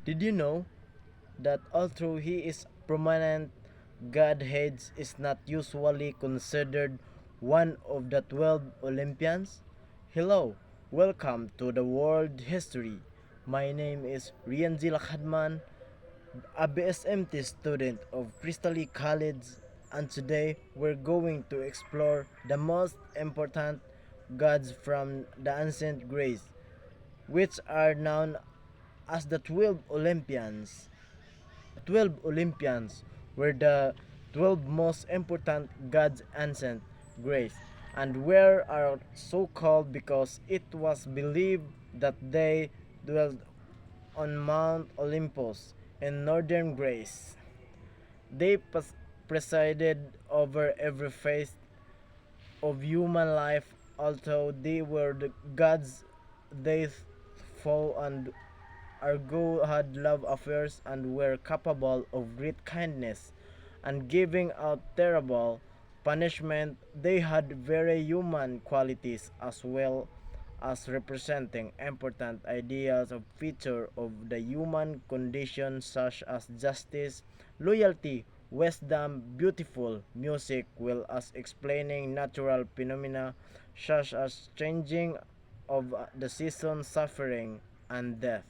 Did you know that although he is prominent godhead is not usually considered one of the 12 Olympians? Hello, welcome to the world history. My name is Rhian Gae Lacadman, a BSMT student of Crystal College, and today we're going to explore the most important gods from the ancient Greece, which are known as the 12 Olympians. 12 Olympians were the 12 most important gods ancient Greece, and were are so called because it was believed that they dwelled on Mount Olympus in northern Greece. They presided over every phase of human life, although they were the gods. They fought and Argo had love affairs and were capable of great kindness and giving out terrible punishment. They had very human qualities as well as representing important ideas of feature of the human condition such as justice, loyalty, wisdom, beautiful music, well as explaining natural phenomena such as changing of the season, suffering, and death.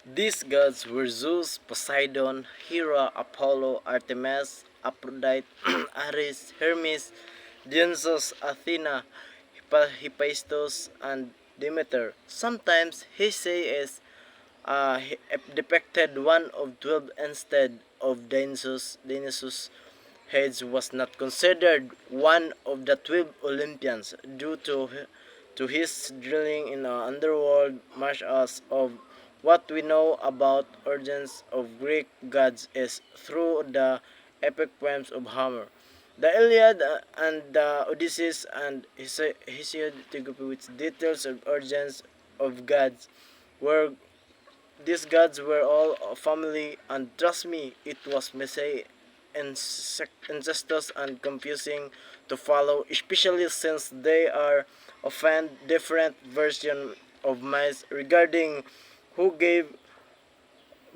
These gods were Zeus, Poseidon, Hera, Apollo, Artemis, Aphrodite, Ares, Hermes, Dionysus, Athena, Hephaestus, and Demeter. Sometimes Hesiod is depicted one of 12 instead of Dionysus. Dionysus Hades was not considered one of the 12 Olympians due to his drilling in the underworld. Much as of what we know about origins of Greek gods is through the epic poems of Homer. The Iliad and the Odysseus and Hesiod with details of origins of gods were these gods were all a family, and trust me, it was messy, incestuous, and confusing to follow, especially since they are often different versions of myths regarding who gave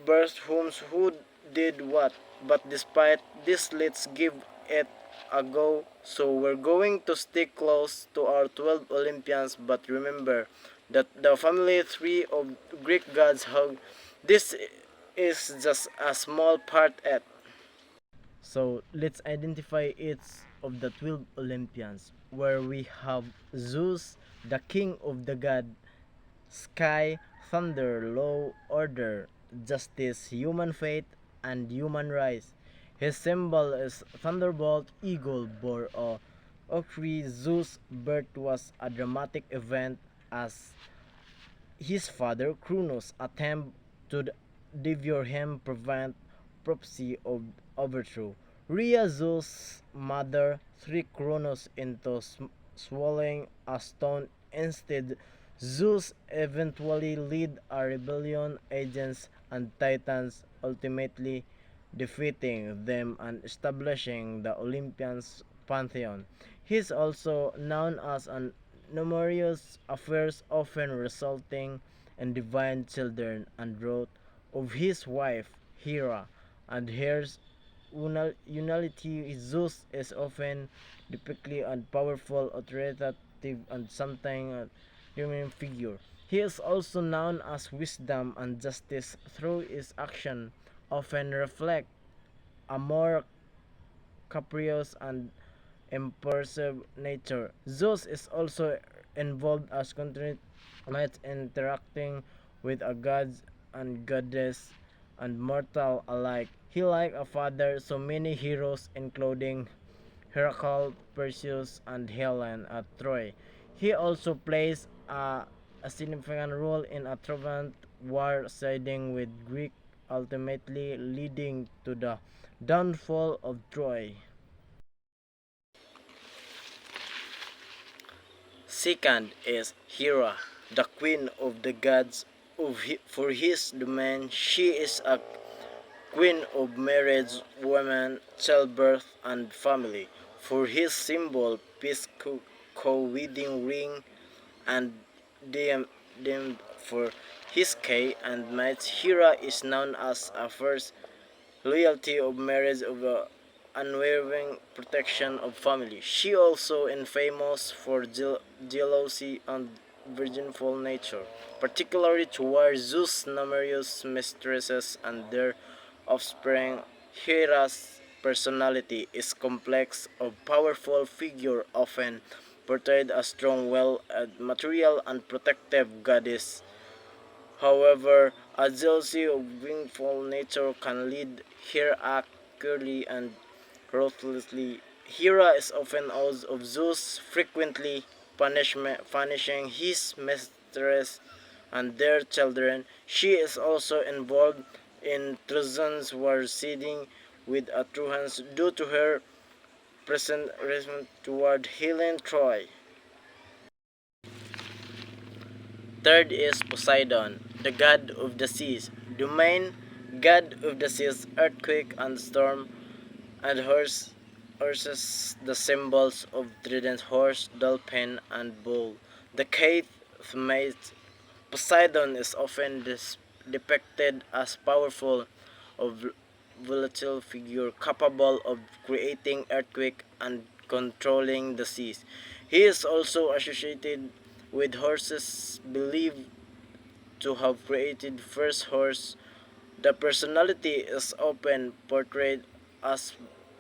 birth, who did what. But despite this, let's give it a go. So we're going to stick close to our 12 Olympians, but remember that the family tree of Greek gods hug. This is just a small part at. So let's identify each of the 12 Olympians, where we have Zeus, the king of the god, sky, thunder, law, order, justice, human fate, and human rights. His symbol is thunderbolt, eagle, boar, or Okri. Zeus' birth was a dramatic event as his father Cronos attempted to devour him, prevent prophecy of overthrow. Rhea, Zeus' mother, tricked Cronos into swallowing a stone. Instead, Zeus eventually led a rebellion against and Titans, ultimately defeating them and establishing the Olympians pantheon. He is also known as an numerous affairs often resulting in divine children and wrote of his wife Hera and her unality. Zeus is often depicted as powerful, authoritative, and sometimes a human figure. He is also known as wisdom and justice through his action often reflect a more capricious and impulsive nature. Zeus is also involved as continued might interacting with a gods and goddess and mortal alike. He like a father so many heroes including Heracles, Perseus, and Helen at Troy. He also plays a significant role in a Trojan war siding with Greek, ultimately leading to the downfall of Troy. Second is Hera, the queen of the gods. For his domain, she is a queen of marriage, women, childbirth, and family. For his symbol, peace, co-wedding ring, and deemed, deemed for his K and might. Hera is known as a first loyalty of marriage of unwavering protection of family. She also is famous for jealousy and virginful nature, particularly towards Zeus' numerous mistresses and their offspring. Hera's personality is complex, a powerful figure often portrayed as strong, well, material and protective goddess. However, a jealousy of vengeful nature can lead her act cruelly and ruthlessly. Hera is often out of Zeus, frequently punishing his mistress and their children. She is also involved in Trojan's war siding with Trojans due to her present resentment toward Helen Troy. Third is Poseidon, the god of the seas. The main god of the seas, earthquake and storm, and horses, the symbols of trident horse, dolphin, and bull. The eighth mate, Poseidon is often depicted as powerful, of volatile figure capable of creating earthquake and controlling the seas. He is also associated with horses believed to have created first horse. The personality is often portrayed as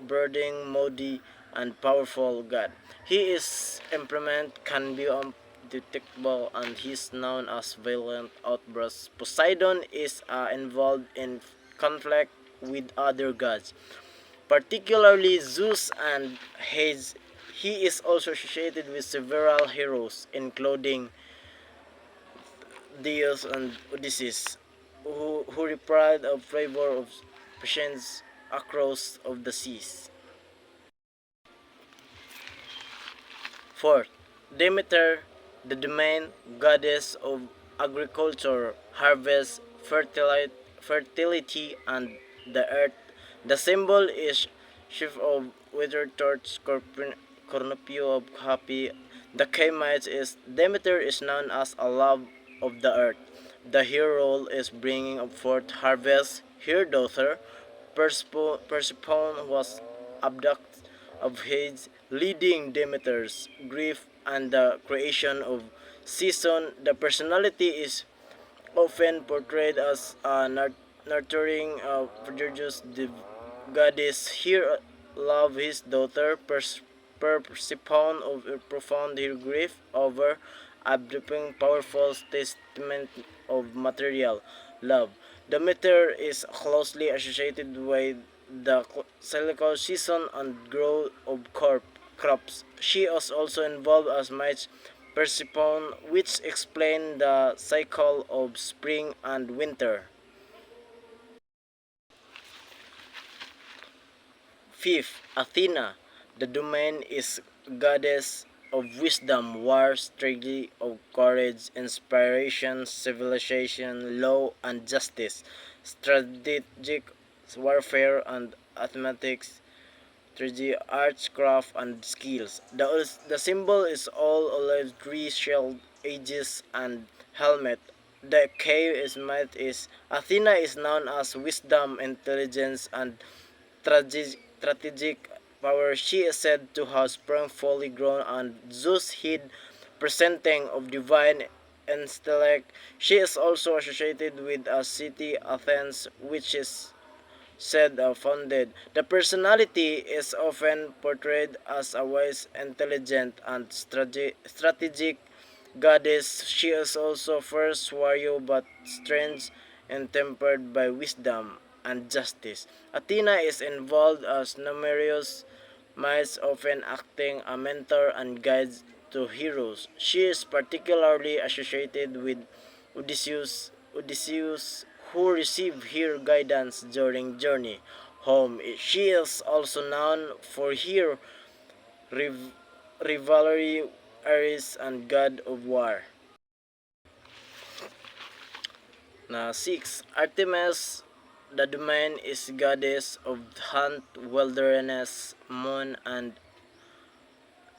brooding, moody, and powerful god. His temperament can be undetectable and he is known as violent outbursts. Poseidon is involved in conflict with other gods, particularly Zeus and Hades. He is also associated with several heroes, including Deus and Odysseus, who replied of favor of patience across of the seas. Fourth, Demeter, the main goddess of agriculture, harvest, fertility, and the earth. The symbol is sheaf of withered torch, cornupio of happy. The Kamites is Demeter is known as a love of the earth. The her role is bringing forth harvest. Her daughter, Persephone, was abducted of Hades, leading Demeter's grief and the creation of season. The personality is often portrayed as a nurturing, prodigious goddess. Here, love his daughter Persephone of profound her grief over abducting powerful testament of material love. The meter is closely associated with the cyclical season and growth of crops. She is also involved as much Persephone, which explain the cycle of spring and winter. Fifth, Athena. The domain is goddess of wisdom, war, strategy, of courage, inspiration, civilization, law, and justice, strategic warfare and mathematics, strategy, arts, craft, and skills. The symbol is all olive tree, shield, aegis, and helmet. The K is might is Athena is known as wisdom, intelligence, and strategic power. She is said to have sprung fully grown and Zeus hid, presenting of divine intellect. She is also associated with a city, Athens, which is said founded. The personality is often portrayed as a wise, intelligent, and strategic goddess. She is also first warrior but strange and tempered by wisdom and justice. Athena is involved as numerous mice, often acting a mentor and guide to heroes. She is particularly associated with Odysseus, who received her guidance during journey home. She is also known for her rivalry Ares and god of war. Now 6. Artemis, the domain is goddess of hunt, wilderness, moon, and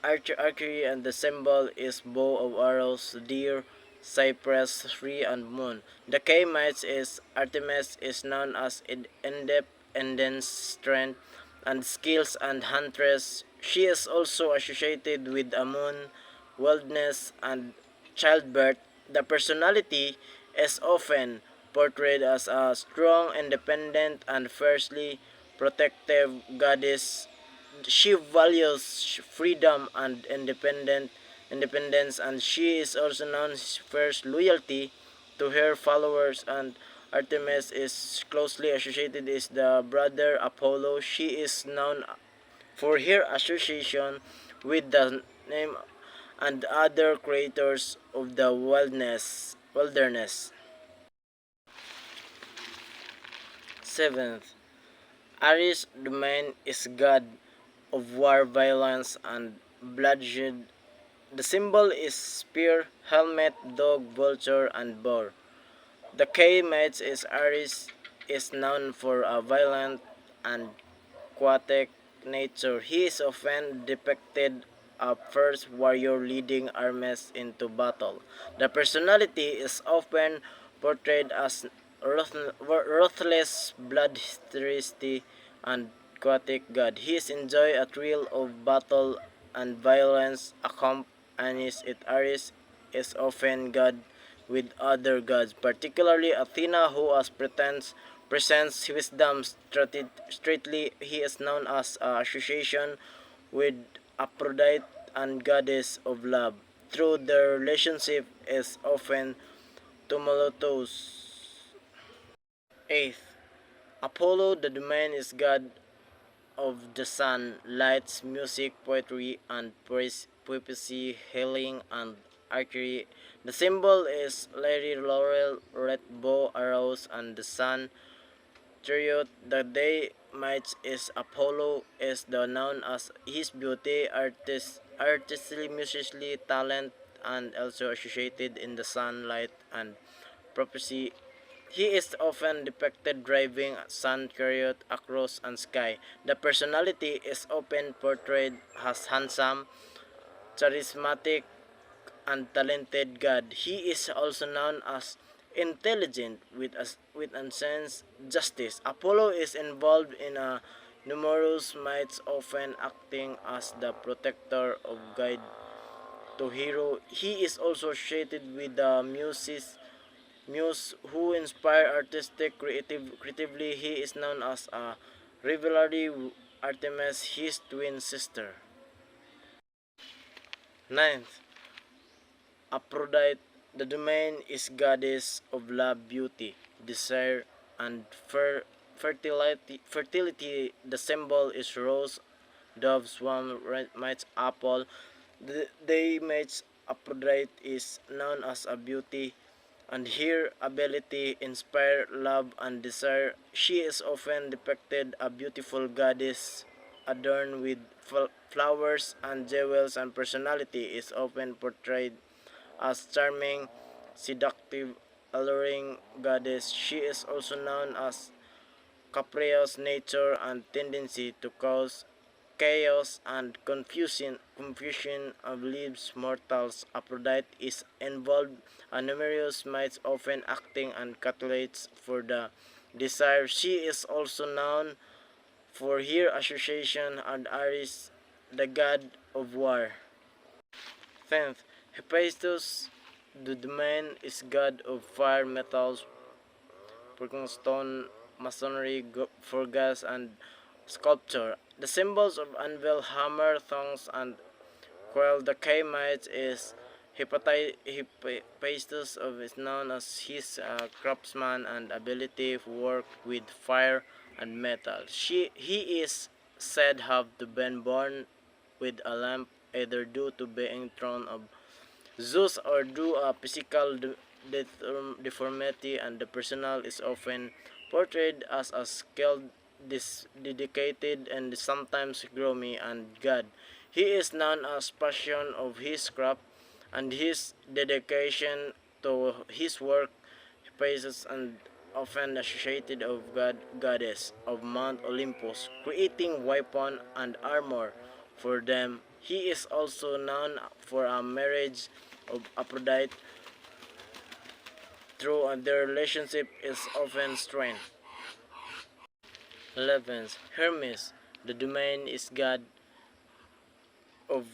archery, and the symbol is bow of arrows, deer, Cypress, Tree, and Moon. The K match is Artemis is known as independence, strength, and skills and huntress. She is also associated with a moon, wildness, and childbirth. The personality is often portrayed as a strong, independent, and fiercely protective goddess. She values freedom and independence, and she is also known for loyalty to her followers. And Artemis is closely associated with the brother Apollo. She is known for her association with the name and other creators of the wilderness. Seventh, Ares' domain is god of war, violence, and bloodshed. The symbol is spear, helmet, dog, vulture, and boar. The K mate is Ares is known for a violent and aquatic nature. He is often depicted a first warrior leading armies into battle. The personality is often portrayed as ruthless, bloodthirsty, and aquatic god. He is enjoy a thrill of battle and violence accompanies it. Ares is often god with other gods, particularly Athena, who as presents wisdom straightly. He is known as association with Aphrodite and goddess of love. Through their relationship is often tumultuous. Eighth, Apollo, the domain is god of the sun, lights, music, poetry, and prophecy, healing, and archery. The symbol is Lady Laurel, red bow, arrows, and the sun. Chariot, the day match is Apollo, is the known as his beauty, artistry, musically, talent, and also associated in the sunlight and prophecy. He is often depicted driving a sun chariot across the sky. The personality is often portrayed as handsome, charismatic, and talented god. He is also known as intelligent with a sense justice. Apollo is involved in a numerous myths, often acting as the protector of guide to hero. He is also associated with the muse who inspire creatively. He is known as a rivalry Artemis, his twin sister. Ninth, Aphrodite, the domain is goddess of love, beauty, desire, and fertility. The symbol is rose, dove, swan, mates, apple. The day mates Aphrodite is known as a beauty, and her ability inspire love and desire. She is often depicted a beautiful goddess adorned with flowers and jewels, and personality is often portrayed as charming, seductive, alluring goddess. She is also known as capricious nature and tendency to cause chaos and confusion of lives mortals. Aphrodite is involved in numerous myths, often acting and catalysts for the desire. She is also known for her association and Ares, the god of war. 10th, Hephaestus, the domain is god of fire, metals, working stone, masonry, for gas, and sculpture. The symbols of anvil, hammer, thongs, and coil. The K-Mites is Hephaestus of is known as his craftsman and ability to work with fire and metal. He is said have to been born with a lamp, either due to being thrown of Zeus or due a physical deformity, and the personal is often portrayed as a skilled, dedicated, and sometimes gloomy and god. He is known as passion of his craft and his dedication to his work. Praises and often associated of goddess of Mount Olympus, creating weapon and armor for them. He is also known for a marriage of Aphrodite true and their relationship is often strained. 11. Hermes, the domain is god of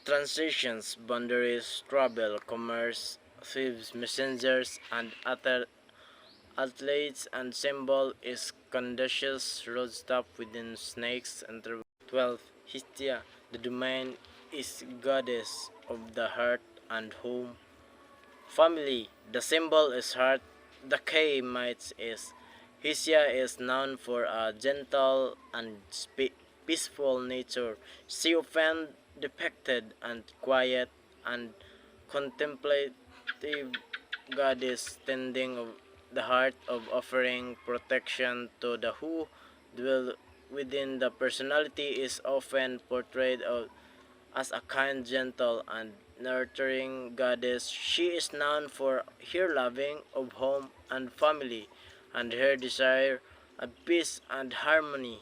transitions, boundaries, travel, commerce, thieves, messengers, and other athletes, and symbol is condacious roadstop within snakes and 12. Hestia, the domain is goddess of the heart and home. Family, the symbol is heart. The K mites is Hestia is known for a gentle and peaceful nature. She often depicted and quiet and contemplative goddess tending of the heart of offering protection to the who dwell within. The personality is often portrayed as a kind, gentle, and nurturing goddess. She is known for her loving of home and family and her desire of peace and harmony.